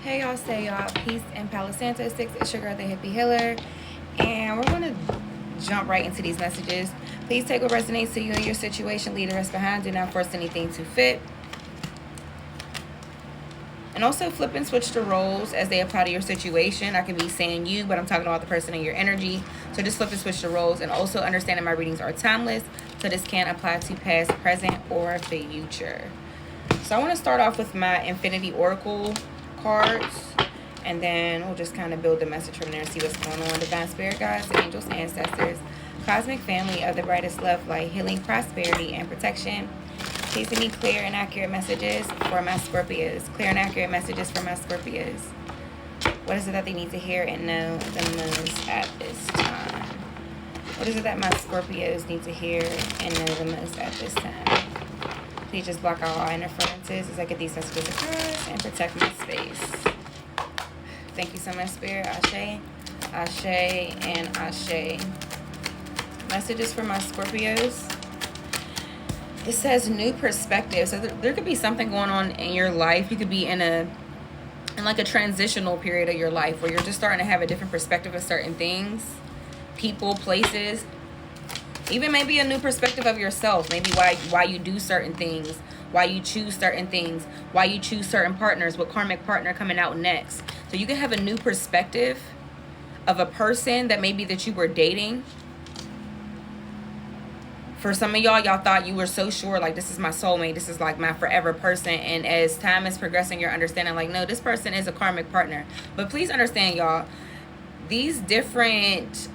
Hey y'all, say y'all, peace and Palo Santo 6. It's your girl, the hippie healer, and we're gonna jump right into these messages. Please take what resonates to you and your situation, leave the rest behind. Do not force anything to fit. And also flip and switch the roles as they apply to your situation. I can be saying you, but I'm talking about the person in your energy. So just flip and switch the roles, and also understand that my readings are timeless, so this can apply to past, present, or future. So I want to start off with my Infinity Oracle cards, and then we'll just kind of build the message from there and see what's going on. Divine Spirit Guides, Angels, Ancestors, Cosmic Family of the Brightest Love Light, Healing, Prosperity, and Protection. Please give me clear and accurate messages for my Scorpios. Clear and accurate messages for my Scorpios. What is it that they need to hear and know the most at this time? What is it that my Scorpios need to hear and know the most at this time? Please just block out all interferences as I get these messages across and protect my space. Thank you so much, Spirit. Ashe, Ashe, and Ashe. Messages for my Scorpios. It says new perspective. So there could be something going on in your life. You could be in like a transitional period of your life where you're just starting to have a different perspective of certain things, people, places. Even maybe a new perspective of yourself. Maybe why you do certain things, why you choose certain things, why you choose certain partners, what karmic partner coming out next. So you can have a new perspective of a person that maybe that you were dating. For some of y'all thought you were so sure, like, this is my soulmate, this is like my forever person. And as time is progressing, you're understanding, like, no, this person is a karmic partner. But please understand, y'all, these different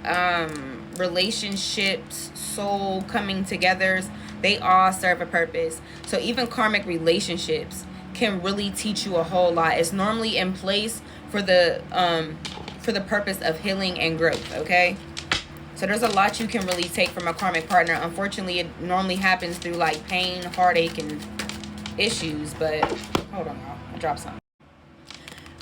relationships, soul coming togethers, they all serve a purpose. So even karmic relationships can really teach you a whole lot. It's normally in place for the purpose of healing and growth, okay? So there's a lot you can really take from a karmic partner. Unfortunately, it normally happens through like pain, heartache, and issues. But hold on, y'all. I dropped something.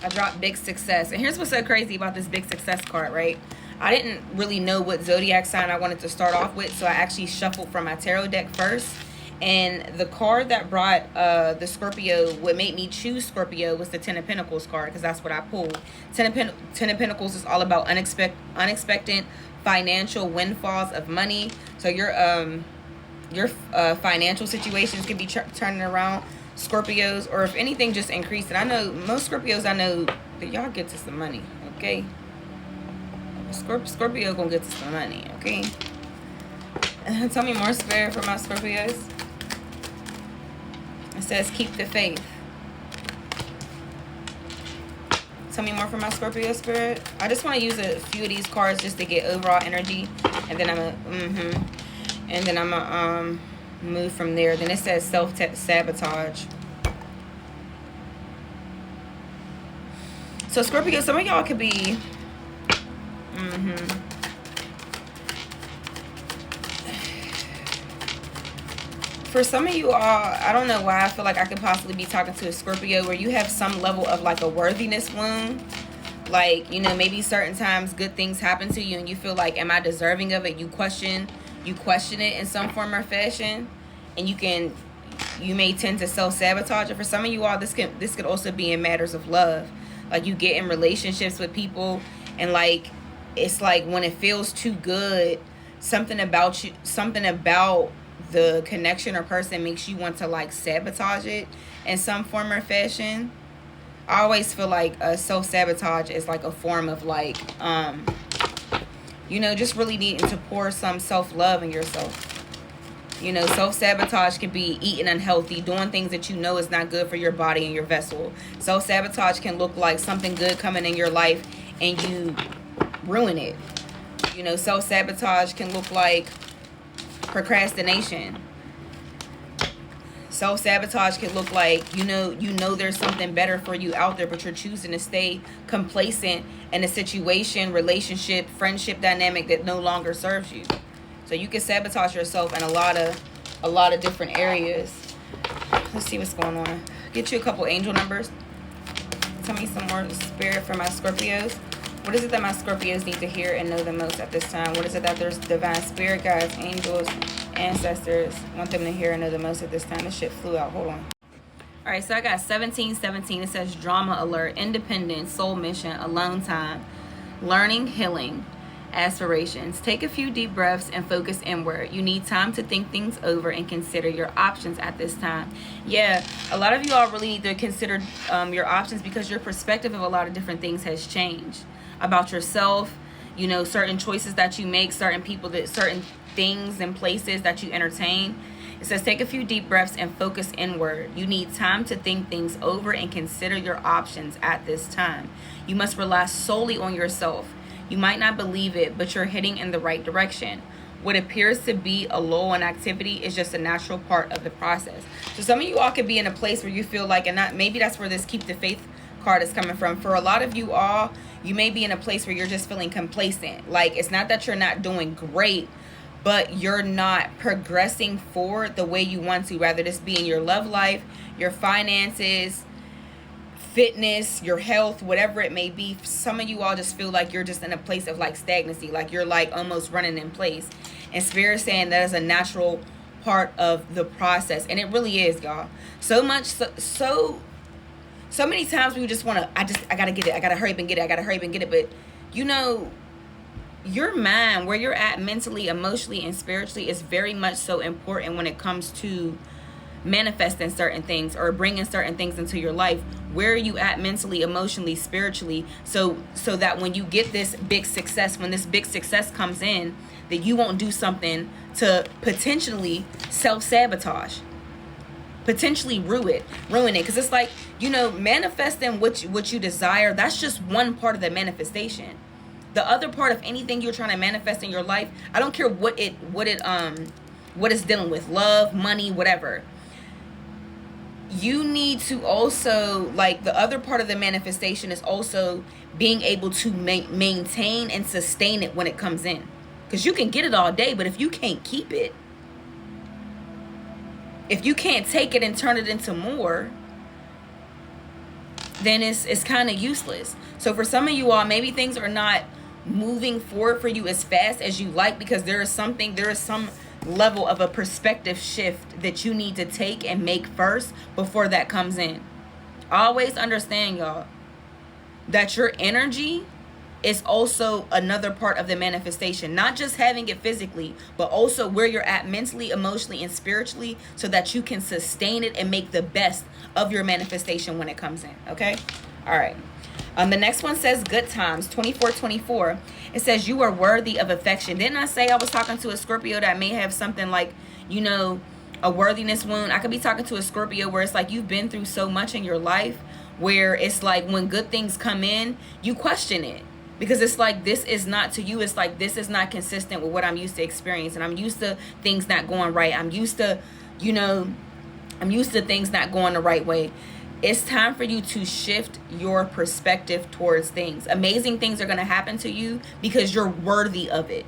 I dropped big success. And here's what's so crazy about this big success card, right? I didn't really know what zodiac sign I wanted to start off with, so I actually shuffled from my tarot deck first. And the card that brought the Scorpio, what made me choose Scorpio, was the Ten of Pentacles card, because that's what I pulled. Ten of Pentacles is all about unexpected financial windfalls of money. So your financial situations can be turning around, Scorpios, or if anything, just increasing. I know most Scorpios, I know that y'all get to some money, okay? Scorpio gonna get to some money, okay? Tell me more, Spirit, for my Scorpios. It says keep the faith. Tell me more for my Scorpio, Spirit. I just want to use a few of these cards just to get overall energy, and then I'm gonna move from there. Then it says self-sabotage. So Scorpio, some of y'all could be for some of you all, I don't know why I feel like I could possibly be talking to a Scorpio where you have some level of like a worthiness wound. Like, you know, maybe certain times good things happen to you and you feel like, am I deserving of it? You question it in some form or fashion, and you may tend to self-sabotage it. For some of you all, this could also be in matters of love. Like, you get in relationships with people, and like, it's like when it feels too good, something about the connection or person makes you want to like sabotage it in some form or fashion. I always feel like self-sabotage is like a form of like you know, just really needing to pour some self-love in yourself. You know, self-sabotage can be eating unhealthy, doing things that you know is not good for your body and your vessel. Self-sabotage can look like something good coming in your life and you ruin it. You know, self-sabotage can look like procrastination. Self-sabotage can look like, you know there's something better for you out there, but you're choosing to stay complacent in a situation, relationship, friendship dynamic that no longer serves you. So you can sabotage yourself in a lot of different areas. Let's see what's going on. Get you a couple angel numbers. Tell me some more, Spirit, for my Scorpios. What is it that my Scorpios need to hear and know the most at this time? What is it that there's divine spirit guides, angels, ancestors want them to hear and know the most at this time? This shit flew out. Hold on. All right, so I got 1717. It says drama alert, independence, soul mission, alone time, learning, healing, aspirations. Take a few deep breaths and focus inward. You need time to think things over and consider your options at this time. Yeah, a lot of you all really need to consider your options, because your perspective of a lot of different things has changed about yourself. You know, certain choices that you make, certain people, that certain things and places that you entertain. It says take a few deep breaths and focus inward. You need time to think things over and consider your options at this time. You must rely solely on yourself. You might not believe it, but you're heading in the right direction. What appears to be a lull in activity is just a natural part of the process. So some of you all could be in a place where you feel like, and not, maybe that's where this keep the faith card is coming from. For a lot of you all, you may be in a place where you're just feeling complacent. Like, it's not that you're not doing great, but you're not progressing forward the way you want to, rather this be in your love life, your finances, fitness, your health, whatever it may be. Some of you all just feel like you're just in a place of like stagnancy, like you're like almost running in place. And Spirit is saying that is a natural part of the process, and it really is, y'all. So much so many times we just want to, I gotta get it, I gotta hurry up and get it, I gotta hurry up and get it. But you know, your mind, where you're at mentally, emotionally, and spiritually, is very much so important when it comes to manifesting certain things or bringing certain things into your life. Where are you at mentally, emotionally, spiritually, so that when you get this big success, when this big success comes in, that you won't do something to potentially self-sabotage, potentially ruin it. Because it's like, you know, manifesting what you desire, that's just one part of the manifestation. The other part of anything you're trying to manifest in your life, I don't care what it's dealing with, love, money, whatever. You need to also, like, the other part of the manifestation is also being able to maintain and sustain it when it comes in. Because you can get it all day, but if you can't keep it, if you can't take it and turn it into more, then it's kind of useless. So for some of you all, maybe things are not moving forward for you as fast as you like, because there is some level of a perspective shift that you need to take and make first before that comes in. Always understand, y'all, that your energy is also another part of the manifestation. Not just having it physically, but also where you're at mentally, emotionally, and spiritually, so that you can sustain it and make the best of your manifestation when it comes in. Okay? All right. The next one says good times, 2424. It says you are worthy of affection. Didn't I say I was talking to a Scorpio that may have something like, you know, a worthiness wound? I could be talking to a Scorpio where it's like you've been through so much in your life where it's like when good things come in, you question it. Because it's like, this is not to you. It's like, this is not consistent with what I'm used to experiencing. I'm used to things not going right. I'm used to things not going the right way. It's time for you to shift your perspective towards things. Amazing things are going to happen to you because you're worthy of it.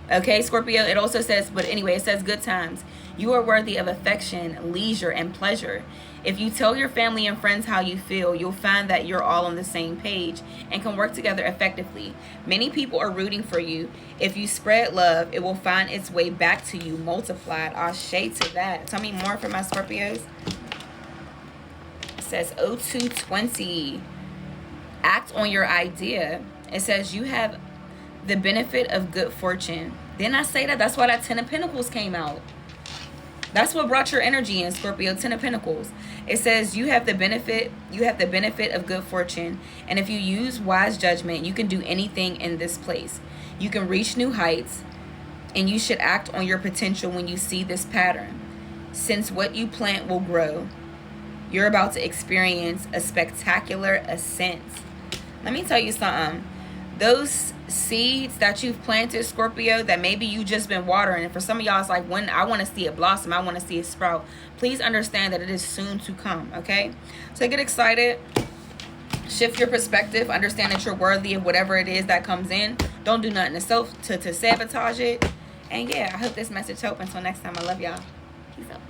Okay, Scorpio, it also says, but anyway, it says good times. You are worthy of affection, leisure, and pleasure. If you tell your family and friends how you feel, you'll find that you're all on the same page and can work together effectively. Many people are rooting for you. If you spread love, it will find its way back to you multiplied. Ashe to that. Tell me more for my Scorpios. It says 0220. Act on your idea. It says you have the benefit of good fortune. Didn't I say that? That's why that 10 of Pentacles came out. That's what brought your energy in, Scorpio. 10 of Pentacles. It says you have the benefit of good fortune. And if you use wise judgment, you can do anything in this place. You can reach new heights, and you should act on your potential when you see this pattern. Since what you plant will grow, you're about to experience a spectacular ascent. Let me tell you something. Those seeds that you've planted, Scorpio, that maybe you just been watering, and for some of y'all it's like, when I want to see it blossom, I want to see it sprout, please understand that it is soon to come. Okay, so get excited, shift your perspective, understand that you're worthy of whatever it is that comes in. Don't do nothing to sabotage it. And yeah, I hope this message helped. Until next time, I love y'all. Peace out.